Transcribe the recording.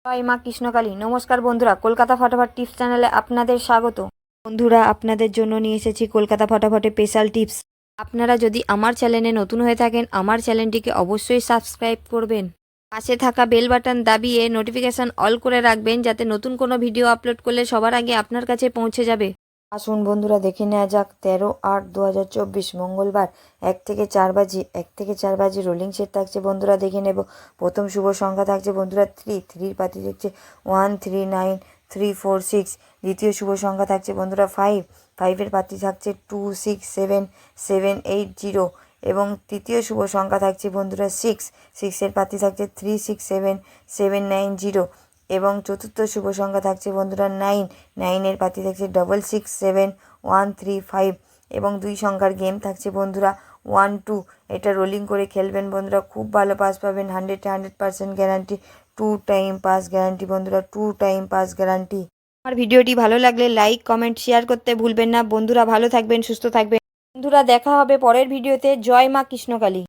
জয় মা কৃষ্ণকালী। নমস্কার বন্ধুরা, কলকাতা ফটাফট টিপস চ্যানেলে আপনাদের স্বাগত। বন্ধুরা, আপনাদের জন্য নিয়ে এসেছি কলকাতা ফটাফটে স্পেশাল টিপস। আপনারা যদি আমার চ্যানেলে নতুন হয়ে থাকেন, আমার চ্যানেলটিকে অবশ্যই সাবস্ক্রাইব করবেন। পাশে থাকা বেল বাটন দাবিয়ে নোটিফিকেশন অল করে রাখবেন, যাতে নতুন কোনো ভিডিও আপলোড করলে সবার আগে আপনার কাছে পৌঁছে যাবে। আসুন বন্ধুরা, দেখে নেওয়া যাক 13/8/2024 মঙ্গলবার 1 থেকে 4 বাজে রোলিং সেট থাকছে। বন্ধুরা দেখে নেব। প্রথম শুভ সংখ্যা থাকছে বন্ধুরা 3 পাতি থাকছে 1 3 9 3 4 6। দ্বিতীয় শুভ সংখ্যা থাকছে বন্ধুরা 5 পাতি থাকছে 2 6 7 7 8 0। এবং তৃতীয় শুভ সংখ্যা থাকছে বন্ধুরা 6 পাতি থাকছে 3 6 7 7 9 0। এবং চতুর্থ শুভ সংখ্যা থাকছে বন্ধুরা 9 পাতি থাকছে 6 6 7 1 3 5। এবং দুই সংখ্যার গেম থাকছে বন্ধুরা 1 2। এটা রোলিং করে খেলবেন বন্ধুরা, খুব ভালো পাস পাবেন। 100% গ্যারান্টি, 2 টাইম পাস গ্যারান্টি বন্ধুরা, 2 টাইম পাস গ্যারান্টি। আমার ভিডিওটি ভালো লাগলে লাইক কমেন্ট শেয়ার করতে ভুলবেন না। বন্ধুরা ভালো থাকবেন, সুস্থ থাকবেন। বন্ধুরা দেখা হবে পরের ভিডিওতে। জয় মা কৃষ্ণকালী।